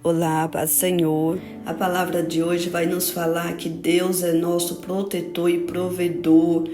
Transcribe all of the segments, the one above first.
Olá, paz do Senhor. A palavra de hoje vai nos falar que Deus é nosso protetor e provedor.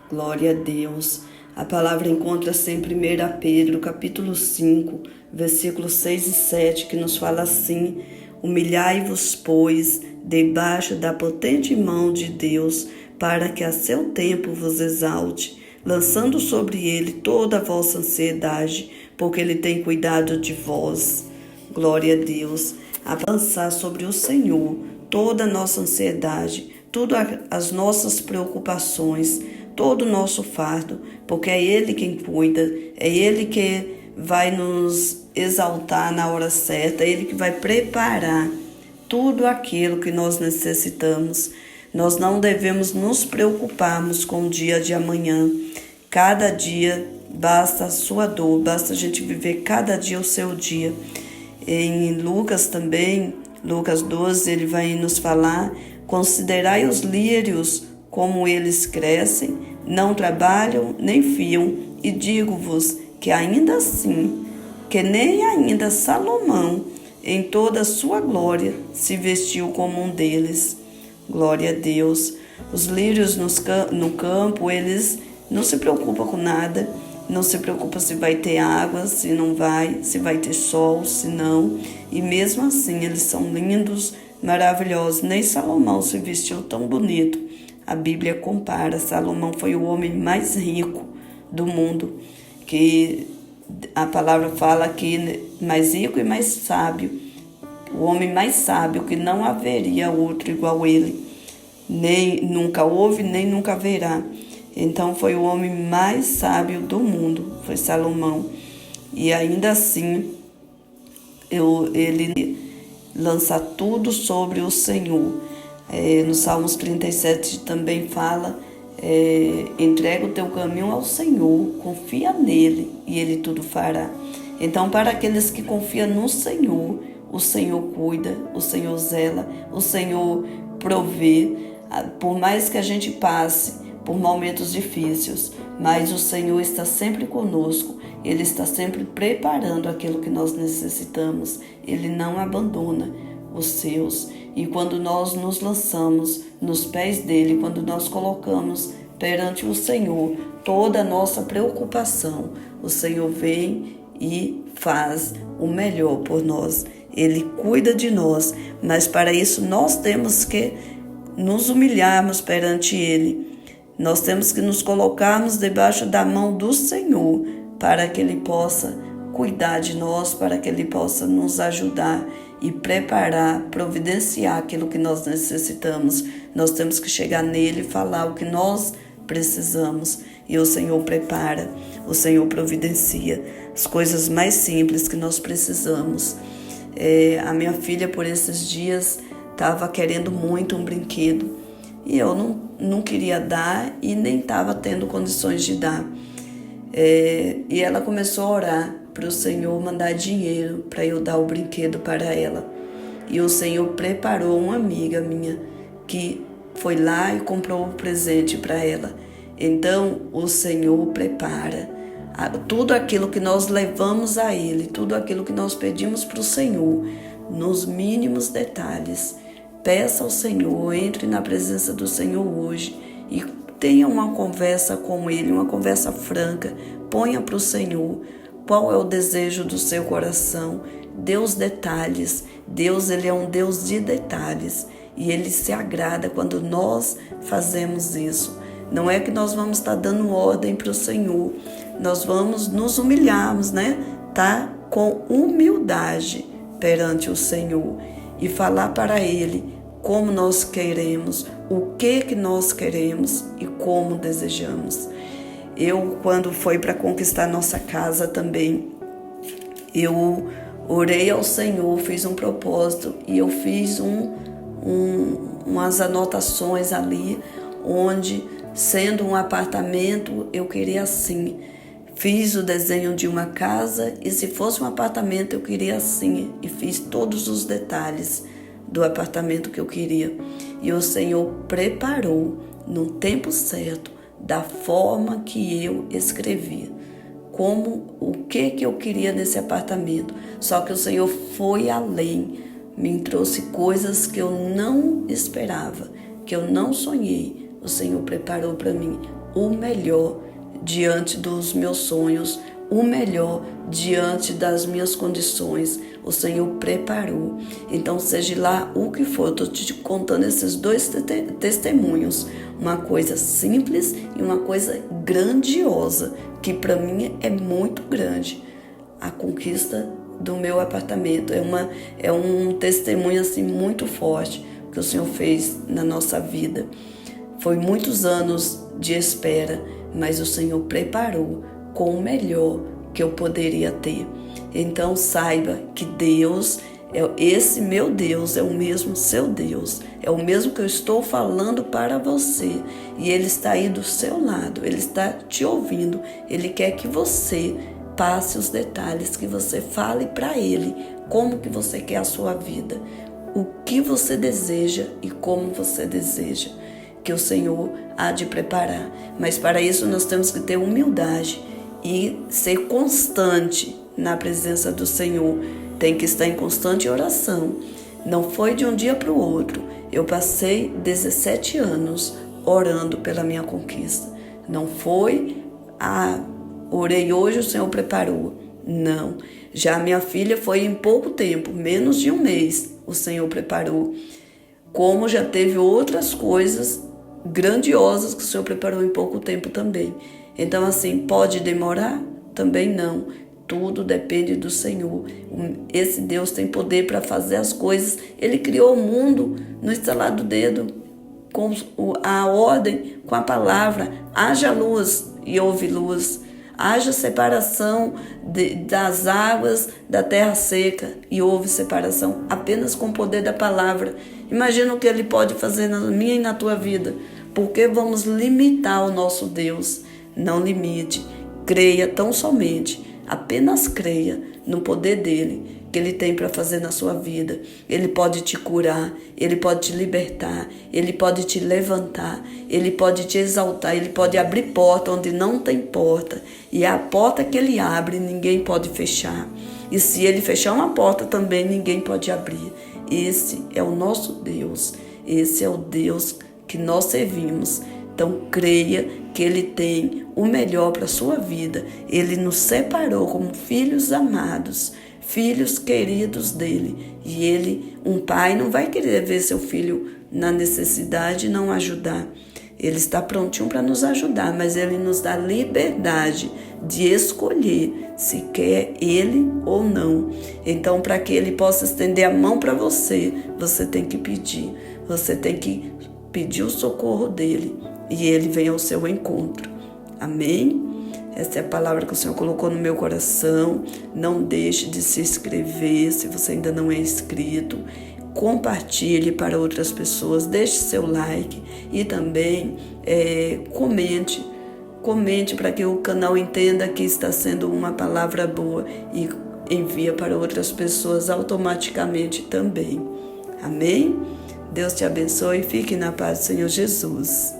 Glória a Deus. A palavra encontra-se em 1 Pedro, capítulo 5, versículos 6 e 7, que nos fala assim: Humilhai-vos, pois, debaixo da potente mão de Deus, para que a seu tempo vos exalte, lançando sobre ele toda a vossa ansiedade, porque ele tem cuidado de vós. Glória a Deus. A lançar sobre o Senhor toda a nossa ansiedade, todas as nossas preocupações, todo o nosso fardo, porque é Ele quem cuida, é Ele que vai nos exaltar na hora certa, é Ele que vai preparar tudo aquilo que nós necessitamos. Nós não devemos nos preocuparmos com o dia de amanhã. Cada dia basta a sua dor, basta a gente viver cada dia o seu dia. Em Lucas também, Lucas 12, ele vai nos falar: considerai os lírios como eles crescem, não trabalham nem fiam, e digo-vos que ainda assim, que nem ainda Salomão, em toda a sua glória, se vestiu como um deles. Glória a Deus. Os lírios no campo, eles não se preocupam com nada. Não se preocupa se vai ter água, se não vai, se vai ter sol, se não. E mesmo assim, eles são lindos, maravilhosos. Nem Salomão se vestiu tão bonito. A Bíblia compara. Salomão foi o homem mais rico do mundo. Que a palavra fala que mais rico e mais sábio. O homem mais sábio, que não haveria outro igual ele. Nem nunca houve, nem nunca haverá. Então foi o homem mais sábio do mundo, foi Salomão. E ainda assim, ele lança tudo sobre o Senhor. No Salmos 37 também fala: entrega o teu caminho ao Senhor, confia nele e ele tudo fará. Então, para aqueles que confiam no Senhor, o Senhor cuida, o Senhor zela, o Senhor provê. Por mais que a gente passe por momentos difíceis, mas o Senhor está sempre conosco, Ele está sempre preparando aquilo que nós necessitamos, Ele não abandona os seus. E quando nós nos lançamos nos pés dEle, quando nós colocamos perante o Senhor toda a nossa preocupação, o Senhor vem e faz o melhor por nós. Ele cuida de nós, mas para isso nós temos que nos humilharmos perante Ele. Nós temos que nos colocarmos debaixo da mão do Senhor para que Ele possa cuidar de nós, para que Ele possa nos ajudar e preparar, providenciar aquilo que nós necessitamos. Nós temos que chegar nele e falar o que nós precisamos e o Senhor prepara, o Senhor providencia as coisas mais simples que nós precisamos. A minha filha, por esses dias, estava querendo muito um brinquedo. E eu não queria dar e nem estava tendo condições de dar. E ela começou a orar para o Senhor mandar dinheiro para eu dar o brinquedo para ela. E o Senhor preparou uma amiga minha que foi lá e comprou o presente para ela. Então o Senhor prepara tudo aquilo que nós levamos a Ele, tudo aquilo que nós pedimos para o Senhor, nos mínimos detalhes. Peça ao Senhor, entre na presença do Senhor hoje e tenha uma conversa com Ele, uma conversa franca. Ponha para o Senhor qual é o desejo do seu coração. Dê os detalhes. Deus, Ele é um Deus de detalhes e Ele se agrada quando nós fazemos isso. Não é que nós vamos estar dando ordem para o Senhor. Nós vamos nos humilharmos, né? Tá? Com humildade perante o Senhor. E falar para Ele como nós queremos, o que nós queremos e como desejamos. Eu, quando foi para conquistar nossa casa também, eu orei ao Senhor, fiz um propósito e eu fiz umas anotações ali, onde, sendo um apartamento, eu queria assim. Fiz o desenho de uma casa e se fosse um apartamento eu queria assim. E fiz todos os detalhes do apartamento que eu queria. E o Senhor preparou no tempo certo, da forma que eu escrevi. o que eu queria nesse apartamento. Só que o Senhor foi além, me trouxe coisas que eu não esperava, que eu não sonhei. O Senhor preparou para mim o melhor diante dos meus sonhos, o melhor diante das minhas condições. O Senhor preparou. Então, seja lá o que for, eu estou te contando esses dois testemunhos. Uma coisa simples e uma coisa grandiosa, que para mim é muito grande. A conquista do meu apartamento é um testemunho assim muito forte que o Senhor fez na nossa vida. Foi muitos anos de espera, mas o Senhor preparou com o melhor que eu poderia ter. Então saiba que Deus, esse meu Deus é o mesmo seu Deus, é o mesmo que eu estou falando para você, e Ele está aí do seu lado, Ele está te ouvindo, Ele quer que você passe os detalhes, que você fale para Ele como que você quer a sua vida, o que você deseja e como você deseja, que o Senhor há de preparar. Mas para isso nós temos que ter humildade e ser constante na presença do Senhor. Tem que estar em constante oração. Não foi de um dia para o outro. Eu passei 17 anos orando pela minha conquista. Não foi, orei hoje, o Senhor preparou. Não. Já minha filha foi em pouco tempo, menos de um mês, o Senhor preparou. Como já teve outras coisas grandiosas que o Senhor preparou em pouco tempo também. Então, assim, pode demorar? Também não. Tudo depende do Senhor. Esse Deus tem poder para fazer as coisas. Ele criou o mundo no estalar do dedo, com a ordem, com a palavra. Haja luz e houve luz. Haja separação das águas da terra seca e houve separação apenas com o poder da palavra. Imagina o que Ele pode fazer na minha e na tua vida. Por que vamos limitar o nosso Deus? Não limite. Creia tão somente. Apenas creia no poder dEle, que Ele tem para fazer na sua vida. Ele pode te curar, Ele pode te libertar, Ele pode te levantar, Ele pode te exaltar, Ele pode abrir porta onde não tem porta. E a porta que Ele abre, ninguém pode fechar. E se Ele fechar uma porta também, ninguém pode abrir. Esse é o nosso Deus. Esse é o Deus que nós servimos. Então creia que Ele tem o melhor para a sua vida. Ele nos separou como filhos amados, filhos queridos dEle. E Ele, um pai, não vai querer ver seu filho na necessidade e não ajudar. Ele está prontinho para nos ajudar, mas Ele nos dá liberdade de escolher se quer Ele ou não. Então, para que Ele possa estender a mão para você, você tem que pedir. Você tem que pedir o socorro dEle. E Ele vem ao seu encontro. Amém? Essa é a palavra que o Senhor colocou no meu coração. Não deixe de se inscrever se você ainda não é inscrito. Compartilhe para outras pessoas. Deixe seu like e também comente. Comente para que o canal entenda que está sendo uma palavra boa e envia para outras pessoas automaticamente também. Amém? Deus te abençoe e fique na paz do Senhor Jesus.